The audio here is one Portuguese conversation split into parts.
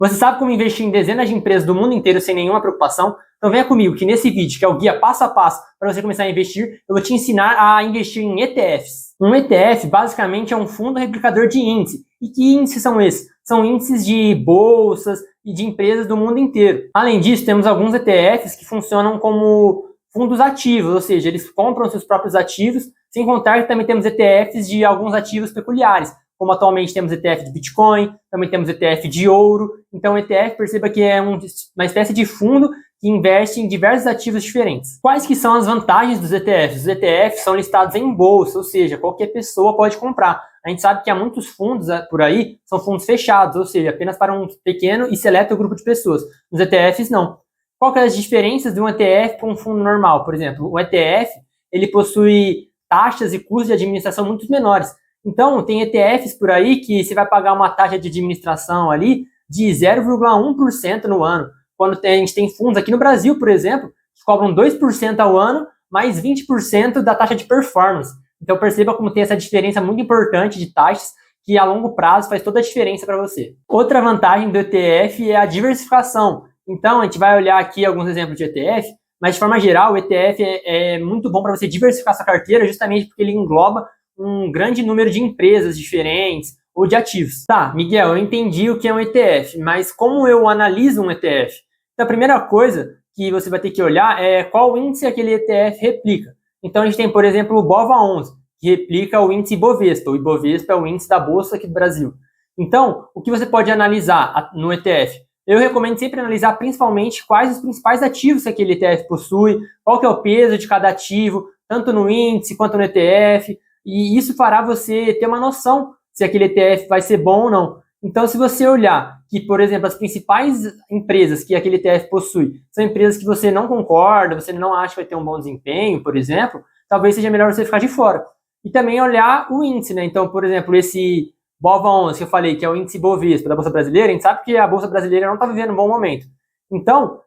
Você sabe como investir em dezenas de empresas do mundo inteiro sem nenhuma preocupação? Então venha comigo que nesse vídeo, que é o guia passo a passo para você começar a investir, eu vou te ensinar a investir em ETFs. Um ETF basicamente é um fundo replicador de índice. E que índices são esses? São índices de bolsas e de empresas do mundo inteiro. Além disso, temos alguns ETFs que funcionam como fundos ativos, ou seja, eles compram seus próprios ativos, sem contar que também temos ETFs de alguns ativos peculiares, como atualmente temos ETF de Bitcoin, também temos ETF de ouro. Então, o ETF, perceba que é uma espécie de fundo que investe em diversos ativos diferentes. Quais que são as vantagens dos ETFs? Os ETFs são listados em bolsa, ou seja, qualquer pessoa pode comprar. A gente sabe que há muitos fundos por aí, são fundos fechados, ou seja, apenas para um pequeno e seleto grupo de pessoas. Os ETFs não. Qual que é as diferenças de um ETF para um fundo normal? Por exemplo, o ETF, ele possui taxas e custos de administração muito menores. Então, tem ETFs por aí que você vai pagar uma taxa de administração ali de 0,1% no ano. Quando a gente tem fundos aqui no Brasil, por exemplo, que cobram 2% ao ano, mais 20% da taxa de performance. Então, perceba como tem essa diferença muito importante de taxas, que a longo prazo faz toda a diferença para você. Outra vantagem do ETF é a diversificação. Então, a gente vai olhar aqui alguns exemplos de ETF, mas de forma geral, o ETF é muito bom para você diversificar sua carteira, justamente porque ele engloba um grande número de empresas diferentes ou de ativos. Tá, Miguel, eu entendi o que é um ETF, mas como eu analiso um ETF? Então, a primeira coisa que você vai ter que olhar é qual índice aquele ETF replica. Então, a gente tem, por exemplo, o BOVA11, que replica o índice Ibovespa. O Ibovespa é o índice da Bolsa aqui do Brasil. Então, o que você pode analisar no ETF? Eu recomendo sempre analisar principalmente quais os principais ativos que aquele ETF possui, qual que é o peso de cada ativo, tanto no índice quanto no ETF, e isso fará você ter uma noção se aquele ETF vai ser bom ou não. Então, se você olhar que, por exemplo, as principais empresas que aquele ETF possui são empresas que você não concorda, você não acha que vai ter um bom desempenho, por exemplo, talvez seja melhor você ficar de fora. E também olhar o índice, né? Então, por exemplo, esse BOVA11 que eu falei, que é o índice Bovespa da Bolsa Brasileira, a gente sabe que a Bolsa Brasileira não está vivendo um bom momento. Então,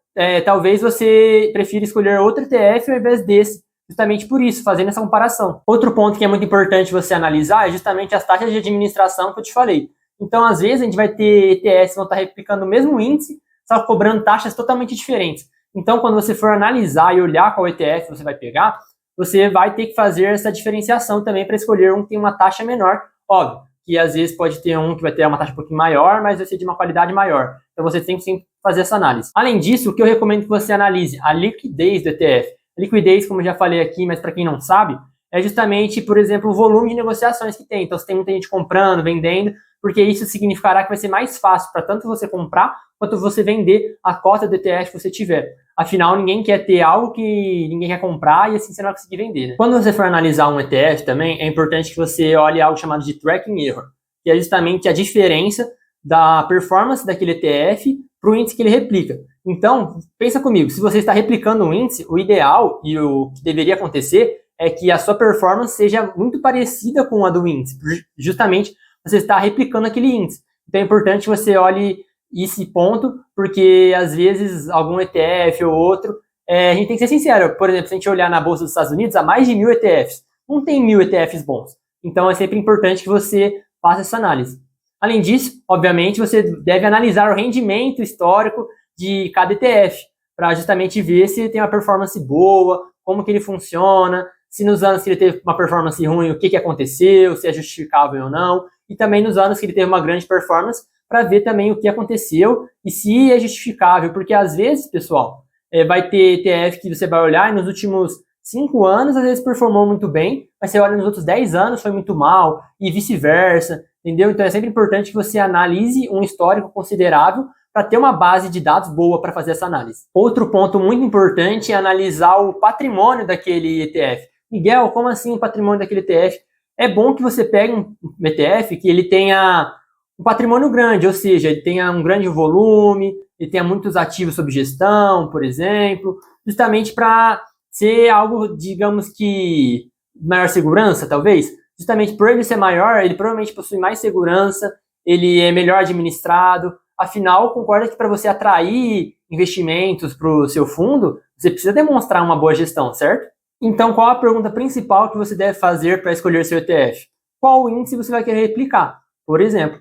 talvez você prefira escolher outro ETF ao invés desse, justamente por isso, fazendo essa comparação. Outro ponto que é muito importante você analisar é justamente as taxas de administração que eu te falei. Então, às vezes, a gente vai ter ETFs que vão estar replicando o mesmo índice, só cobrando taxas totalmente diferentes. Então, quando você for analisar e olhar qual ETF você vai pegar, você vai ter que fazer essa diferenciação também para escolher um que tem uma taxa menor. Óbvio que às vezes pode ter um que vai ter uma taxa um pouquinho maior, mas vai ser de uma qualidade maior. Então, você tem que sempre fazer essa análise. Além disso, o que eu recomendo que você analise a liquidez do ETF. Liquidez, como eu já falei aqui, mas para quem não sabe, é justamente, por exemplo, o volume de negociações que tem. Então, se tem muita gente comprando, vendendo, porque isso significará que vai ser mais fácil para tanto você comprar, quanto você vender a cota do ETF que você tiver. Afinal, ninguém quer ter algo que ninguém quer comprar e assim você não vai conseguir vender, né? Quando você for analisar um ETF também, é importante que você olhe algo chamado de tracking error, que é justamente a diferença da performance daquele ETF para o índice que ele replica. Então, pensa comigo, se você está replicando um índice, o ideal e o que deveria acontecer é que a sua performance seja muito parecida com a do índice, justamente você está replicando aquele índice. Então é importante que você olhe esse ponto, porque às vezes algum ETF ou outro, a gente tem que ser sincero, por exemplo, se a gente olhar na Bolsa dos Estados Unidos, há mais de 1000 ETFs, não tem 1000 ETFs bons. Então é sempre importante que você faça essa análise. Além disso, obviamente, você deve analisar o rendimento histórico de cada ETF, para justamente ver se ele tem uma performance boa, como que ele funciona, se nos anos que ele teve uma performance ruim, o que aconteceu, se é justificável ou não, e também nos anos que ele teve uma grande performance, para ver também o que aconteceu e se é justificável, porque às vezes, pessoal, vai ter ETF que você vai olhar e nos últimos 5 anos, às vezes performou muito bem, mas você olha nos outros 10 anos, foi muito mal, e vice-versa, entendeu? Então é sempre importante que você analise um histórico considerável para ter uma base de dados boa para fazer essa análise. Outro ponto muito importante é analisar o patrimônio daquele ETF. Miguel, como assim o patrimônio daquele ETF? É bom que você pegue um ETF que ele tenha um patrimônio grande, ou seja, ele tenha um grande volume, ele tenha muitos ativos sob gestão, por exemplo, justamente para ser algo, digamos que, maior segurança, talvez. Justamente por ele ser maior, ele provavelmente possui mais segurança, ele é melhor administrado. Afinal, concorda que para você atrair investimentos para o seu fundo, você precisa demonstrar uma boa gestão, certo? Então, qual a pergunta principal que você deve fazer para escolher seu ETF? Qual índice você vai querer replicar? Por exemplo,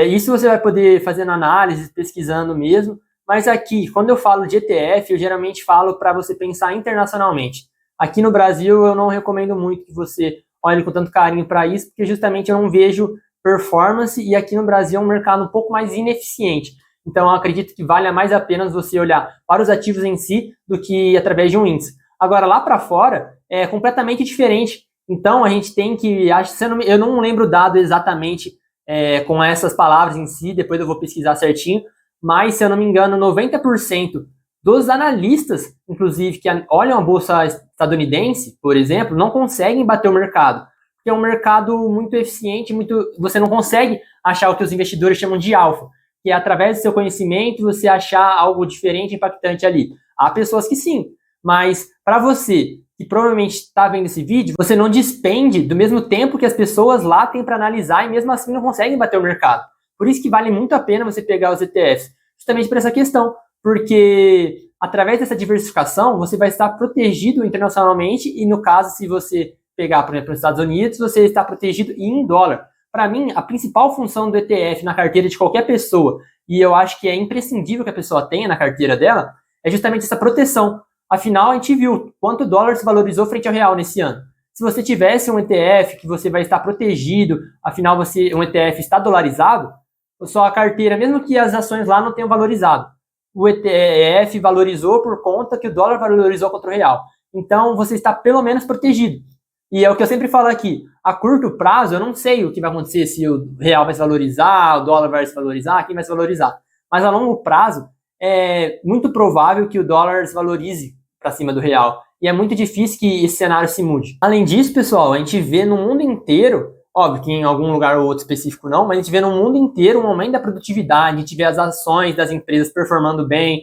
Isso você vai poder fazendo análise, pesquisando mesmo, mas aqui, quando eu falo de ETF, eu geralmente falo para você pensar internacionalmente. Aqui no Brasil, eu não recomendo muito que você olhe com tanto carinho para isso, porque justamente eu não vejo performance, e aqui no Brasil é um mercado um pouco mais ineficiente. Então, eu acredito que vale mais a pena você olhar para os ativos em si do que através de um índice. Agora, lá para fora, é completamente diferente. Então, a gente tem que... Eu não lembro o dado exatamente com essas palavras em si, depois eu vou pesquisar certinho, mas, se eu não me engano, 90% dos analistas, inclusive, que olham a bolsa estadunidense, por exemplo, não conseguem bater o mercado. Porque é um mercado muito eficiente, você não consegue achar o que os investidores chamam de alfa, que é através do seu conhecimento você achar algo diferente, impactante ali. Há pessoas que sim, mas para você, que provavelmente está vendo esse vídeo, você não despende do mesmo tempo que as pessoas lá têm para analisar e mesmo assim não conseguem bater o mercado. Por isso que vale muito a pena você pegar os ETFs, justamente por essa questão, porque através dessa diversificação você vai estar protegido internacionalmente e, no caso, se você pegar, por exemplo, nos Estados Unidos, você está protegido em dólar. Para mim, a principal função do ETF na carteira de qualquer pessoa, e eu acho que é imprescindível que a pessoa tenha na carteira dela, é justamente essa proteção. Afinal, a gente viu quanto o dólar se valorizou frente ao real nesse ano. Se você tivesse um ETF que você vai estar protegido, afinal, um ETF está dolarizado, sua carteira, mesmo que as ações lá não tenham valorizado, o ETF valorizou por conta que o dólar valorizou contra o real. Então, você está pelo menos protegido. E é o que eu sempre falo aqui, a curto prazo eu não sei o que vai acontecer, se o real vai se valorizar, o dólar vai se valorizar, quem vai se valorizar. Mas a longo prazo é muito provável que o dólar se valorize para cima do real. E é muito difícil que esse cenário se mude. Além disso, pessoal, a gente vê no mundo inteiro, óbvio que em algum lugar ou outro específico não, mas a gente vê no mundo inteiro um aumento da produtividade, a gente vê as ações das empresas performando bem,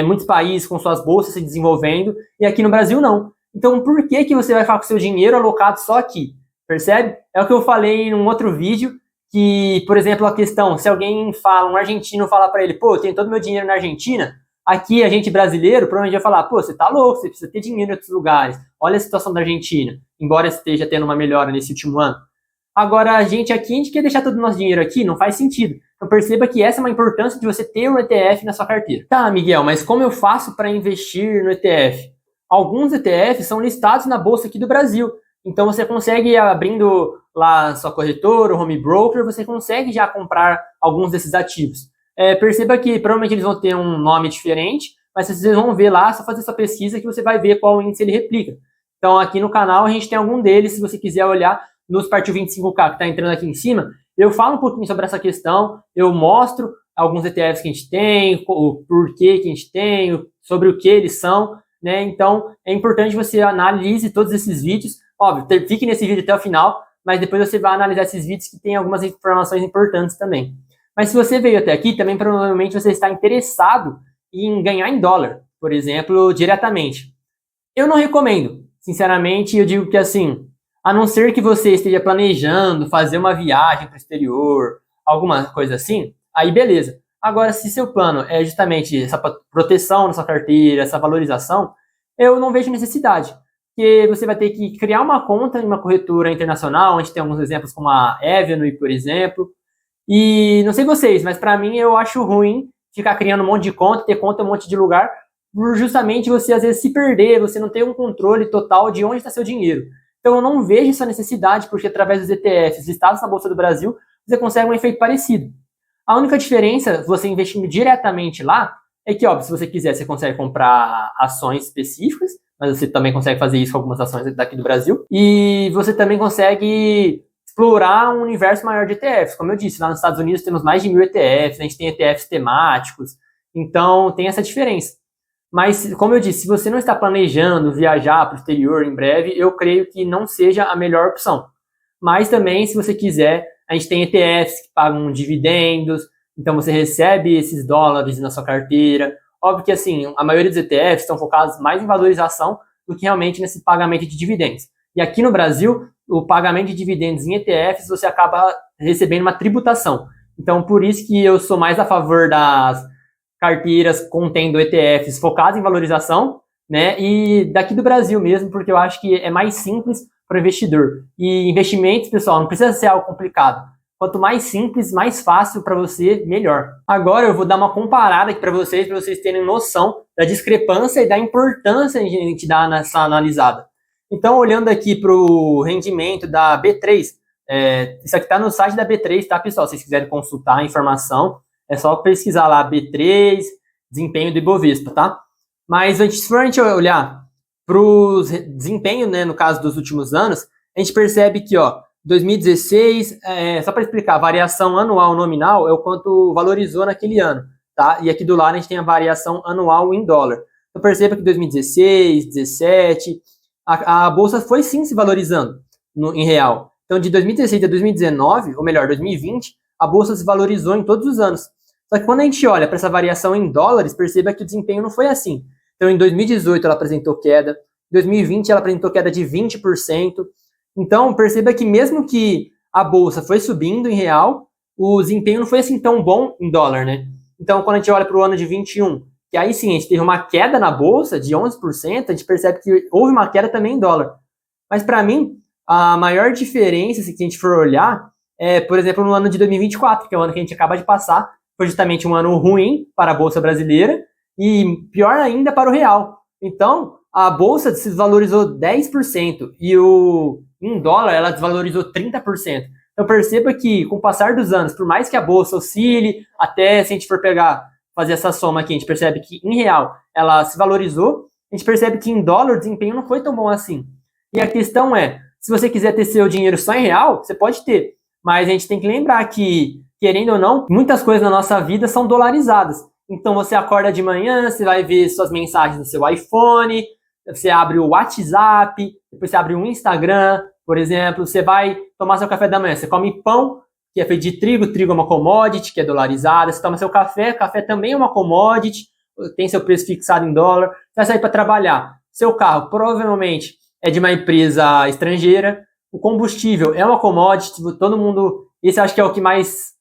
muitos países com suas bolsas se desenvolvendo, e aqui no Brasil não. Então, por que você vai ficar com seu dinheiro alocado só aqui? Percebe? É o que eu falei em um outro vídeo, que, por exemplo, a questão, se alguém fala, um argentino fala para ele, pô, eu tenho todo o meu dinheiro na Argentina, aqui a gente brasileiro provavelmente vai falar, pô, você tá louco, você precisa ter dinheiro em outros lugares. Olha a situação da Argentina, embora esteja tendo uma melhora nesse último ano. Agora, a gente quer deixar todo o nosso dinheiro aqui, não faz sentido. Então perceba que essa é uma importância de você ter um ETF na sua carteira. Tá, Miguel, mas como eu faço para investir no ETF? Alguns ETFs são listados na bolsa aqui do Brasil. Então você consegue, abrindo lá sua corretora, o home broker, você consegue já comprar alguns desses ativos. Perceba que provavelmente eles vão ter um nome diferente, mas vocês vão ver lá, só fazer sua pesquisa que você vai ver qual índice ele replica. Então aqui no canal a gente tem algum deles, se você quiser olhar nos Partiu 25K que está entrando aqui em cima, eu falo um pouquinho sobre essa questão, eu mostro alguns ETFs que a gente tem, o porquê que a gente tem, sobre o que eles são, né? Então é importante você analise todos esses vídeos. Óbvio, fique nesse vídeo até o final, mas depois você vai analisar esses vídeos que tem algumas informações importantes também. Mas se você veio até aqui, também provavelmente você está interessado em ganhar em dólar, por exemplo, diretamente. Eu não recomendo, sinceramente, eu digo que assim, a não ser que você esteja planejando fazer uma viagem para o exterior, alguma coisa assim, aí beleza. Agora, se seu plano é justamente essa proteção na sua carteira, essa valorização, eu não vejo necessidade. Porque você vai ter que criar uma conta em uma corretora internacional, a gente tem alguns exemplos como a Avenue, por exemplo. E não sei vocês, mas para mim eu acho ruim ficar criando um monte de conta, ter conta em um monte de lugar, por justamente você às vezes se perder, você não ter um controle total de onde está seu dinheiro. Então eu não vejo essa necessidade, porque através dos ETFs listados na Bolsa do Brasil, você consegue um efeito parecido. A única diferença, você investindo diretamente lá, é que, óbvio, se você quiser, você consegue comprar ações específicas, mas você também consegue fazer isso com algumas ações daqui do Brasil. E você também consegue explorar um universo maior de ETFs. Como eu disse, lá nos Estados Unidos temos mais de 1000 ETFs, a gente tem ETFs temáticos, então tem essa diferença. Mas, como eu disse, se você não está planejando viajar para o exterior em breve, eu creio que não seja a melhor opção. Mas também, se você quiser, a gente tem ETFs que pagam dividendos, então você recebe esses dólares na sua carteira. Óbvio que, assim, a maioria dos ETFs estão focados mais em valorização do que realmente nesse pagamento de dividendos. E aqui no Brasil, o pagamento de dividendos em ETFs, você acaba recebendo uma tributação. Então, por isso que eu sou mais a favor das carteiras contendo ETFs focados em valorização, né? E daqui do Brasil mesmo, porque eu acho que é mais simples para o investidor. E investimentos, pessoal, não precisa ser algo complicado. Quanto mais simples, mais fácil para você, melhor. Agora eu vou dar uma comparada aqui para vocês terem noção da discrepância e da importância de a gente dar nessa analisada. Então, olhando aqui para o rendimento da B3, isso aqui está no site da B3, tá, pessoal? Se vocês quiserem consultar a informação, é só pesquisar lá B3, desempenho do Ibovespa, tá? Mas se for a gente olhar para o desempenho, né, no caso dos últimos anos, a gente percebe que, 2016, só para explicar, a variação anual nominal é o quanto valorizou naquele ano, tá? E aqui do lado a gente tem a variação anual em dólar. Então perceba que 2016, 2017, a bolsa foi sim se valorizando em real. Então de 2016 a 2019, ou melhor, 2020, a bolsa se valorizou em todos os anos. Só que quando a gente olha para essa variação em dólares, perceba que o desempenho não foi assim. Então em 2018 ela apresentou queda, em 2020 ela apresentou queda de 20%. Então, perceba que mesmo que a bolsa foi subindo em real, o desempenho não foi assim tão bom em dólar, né? Então, quando a gente olha para o ano de 21, que aí sim a gente teve uma queda na bolsa de 11%, a gente percebe que houve uma queda também em dólar. Mas, para mim, a maior diferença, se a gente for olhar, é, por exemplo, no ano de 2024, que é o ano que a gente acaba de passar, foi justamente um ano ruim para a bolsa brasileira e pior ainda para o real. Então, a bolsa se desvalorizou 10% e em dólar ela desvalorizou 30%. Então perceba que com o passar dos anos, por mais que a bolsa oscile, até se a gente for fazer essa soma aqui, a gente percebe que em real ela se valorizou, a gente percebe que em dólar o desempenho não foi tão bom assim. E a questão é, se você quiser ter seu dinheiro só em real, você pode ter, mas a gente tem que lembrar que, querendo ou não, muitas coisas na nossa vida são dolarizadas. Então você acorda de manhã, você vai ver suas mensagens no seu iPhone, você abre o WhatsApp, depois você abre o Instagram, por exemplo, você vai tomar seu café da manhã, você come pão, que é feito de trigo, trigo é uma commodity, que é dolarizada, você toma seu café, café também é uma commodity, tem seu preço fixado em dólar, você vai sair para trabalhar, seu carro provavelmente é de uma empresa estrangeira, o combustível é uma commodity, todo mundo, esse acho que é o que mais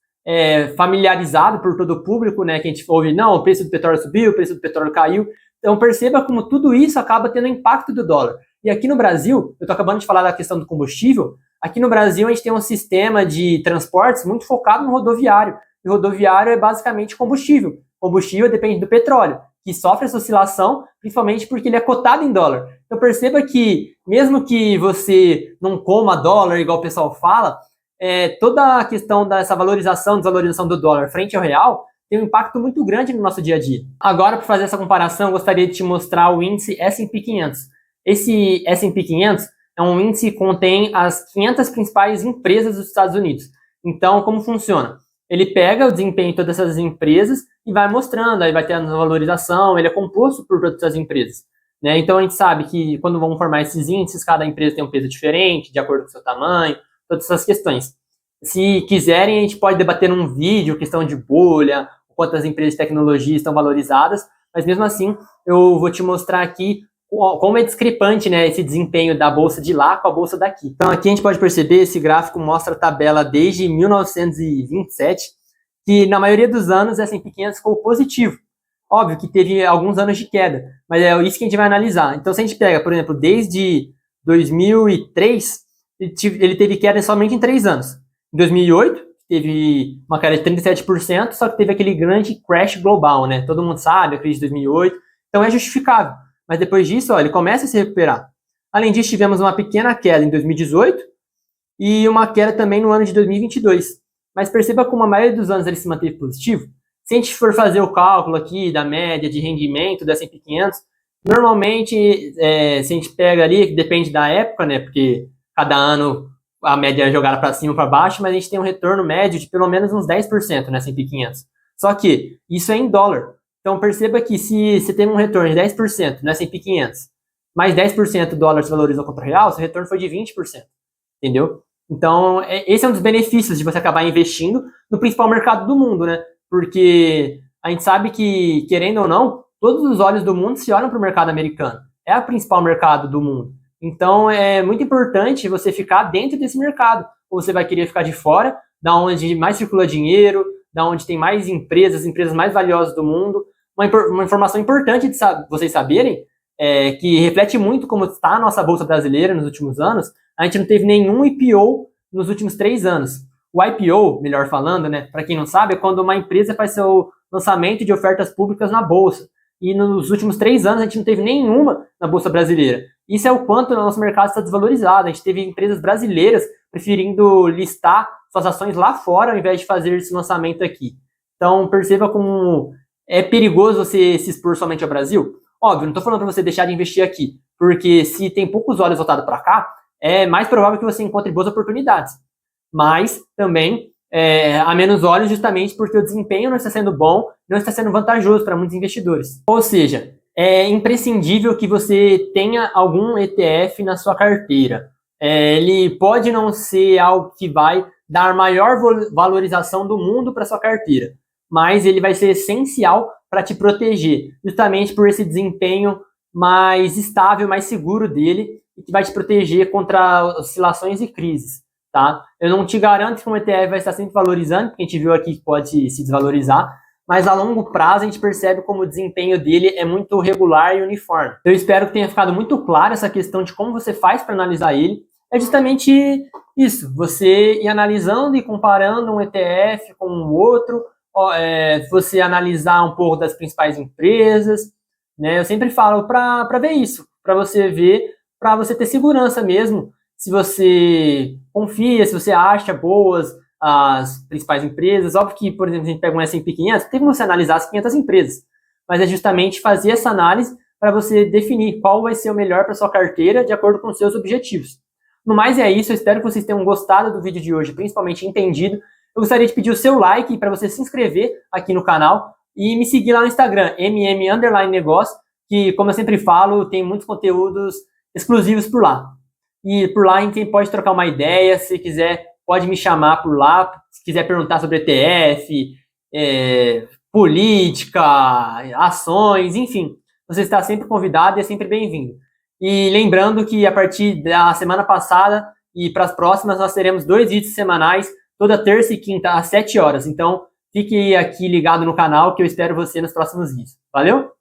familiarizado por todo o público, né, que a gente ouve, não, o preço do petróleo subiu, o preço do petróleo caiu. Então perceba como tudo isso acaba tendo impacto do dólar. E aqui no Brasil, eu estou acabando de falar da questão do combustível, aqui no Brasil a gente tem um sistema de transportes muito focado no rodoviário. E o rodoviário é basicamente combustível. Combustível depende do petróleo, que sofre essa oscilação, principalmente porque ele é cotado em dólar. Então perceba que, mesmo que você não coma dólar, igual o pessoal fala, toda a questão dessa valorização, desvalorização do dólar frente ao real tem um impacto muito grande no nosso dia a dia. Agora, para fazer essa comparação, eu gostaria de te mostrar o índice S&P 500. Esse S&P 500 é um índice que contém as 500 principais empresas dos Estados Unidos. Então, como funciona? Ele pega o desempenho de todas essas empresas e vai mostrando, aí vai ter a valorização, ele é composto por todas as empresas, né? Então, a gente sabe que quando vão formar esses índices, cada empresa tem um peso diferente, de acordo com o seu tamanho, todas essas questões. Se quiserem, a gente pode debater num vídeo, questão de bolha, quantas empresas de tecnologia estão valorizadas, mas mesmo assim, eu vou te mostrar aqui como é discrepante, né, esse desempenho da bolsa de lá com a bolsa daqui. Então aqui a gente pode perceber, esse gráfico mostra a tabela desde 1927, que na maioria dos anos essa S&P 500 ficou positivo. Óbvio que teve alguns anos de queda, mas é isso que a gente vai analisar. Então se a gente pega, por exemplo, desde 2003, ele teve queda somente em 3 anos. Em 2008, teve uma queda de 37%, só que teve aquele grande crash global, né? Todo mundo sabe, a crise de 2008, então é justificável. Mas depois disso, ele começa a se recuperar. Além disso, tivemos uma pequena queda em 2018 e uma queda também no ano de 2022. Mas perceba como a maioria dos anos ele se manteve positivo. Se a gente for fazer o cálculo aqui da média de rendimento do S&P 500, normalmente, se a gente pega ali, que depende da época, né? Porque cada ano a média é jogada para cima ou para baixo, mas a gente tem um retorno médio de pelo menos uns 10% no S&P 500. Só que isso é em dólar. Então perceba que se você tem um retorno de 10% no S&P 500, mais 10% do dólar se valorizou contra o real, seu retorno foi de 20%. Entendeu? Então esse é um dos benefícios de você acabar investindo no principal mercado do mundo, né? Porque a gente sabe que, querendo ou não, todos os olhos do mundo se olham para o mercado americano. É o principal mercado do mundo. Então é muito importante você ficar dentro desse mercado. Ou você vai querer ficar de fora, da onde mais circula dinheiro, da onde tem mais empresas, empresas mais valiosas do mundo. Uma informação importante de vocês saberem, que reflete muito como está a nossa Bolsa Brasileira nos últimos anos, a gente não teve nenhum IPO nos últimos 3 anos. O IPO, melhor falando, né, para quem não sabe, é quando uma empresa faz seu lançamento de ofertas públicas na Bolsa. E nos últimos 3 anos a gente não teve nenhuma na Bolsa brasileira. Isso é o quanto o nosso mercado está desvalorizado. A gente teve empresas brasileiras preferindo listar suas ações lá fora ao invés de fazer esse lançamento aqui. Então perceba como é perigoso você se expor somente ao Brasil. Óbvio, não estou falando para você deixar de investir aqui, porque se tem poucos olhos voltados para cá, é mais provável que você encontre boas oportunidades. Mas também há menos olhos justamente porque o desempenho não está sendo bom, não está sendo vantajoso para muitos investidores. Ou seja, é imprescindível que você tenha algum ETF na sua carteira. Ele pode não ser algo que vai dar maior valorização do mundo para sua carteira, mas ele vai ser essencial para te proteger, justamente por esse desempenho mais estável, mais seguro dele, e que vai te proteger contra oscilações e crises, tá? Eu não te garanto que um ETF vai estar sempre valorizando, porque a gente viu aqui que pode se desvalorizar, mas a longo prazo a gente percebe como o desempenho dele é muito regular e uniforme. Eu espero que tenha ficado muito claro essa questão de como você faz para analisar ele. É justamente isso, você ir analisando e comparando um ETF com o outro, você analisar um pouco das principais empresas, né? Eu sempre falo para ver isso, para você ver, para você ter segurança mesmo, se você confia, se você acha boas as principais empresas. Óbvio que, por exemplo, a gente pega um S&P 500, tem como você analisar as 500 empresas, mas é justamente fazer essa análise para você definir qual vai ser o melhor para sua carteira de acordo com os seus objetivos. No mais é isso, eu espero que vocês tenham gostado do vídeo de hoje, principalmente entendido. Eu gostaria de pedir o seu like para você se inscrever aqui no canal e me seguir lá no Instagram, mm_negócio, que, como eu sempre falo, tem muitos conteúdos exclusivos por lá. E por lá a gente pode trocar uma ideia, se quiser pode me chamar por lá, se quiser perguntar sobre ETF, política, ações, enfim. Você está sempre convidado e é sempre bem-vindo. E lembrando que a partir da semana passada e para as próximas nós teremos 2 vídeos semanais, toda terça e quinta às 7 horas. Então fique aqui ligado no canal que eu espero você nos próximos vídeos. Valeu?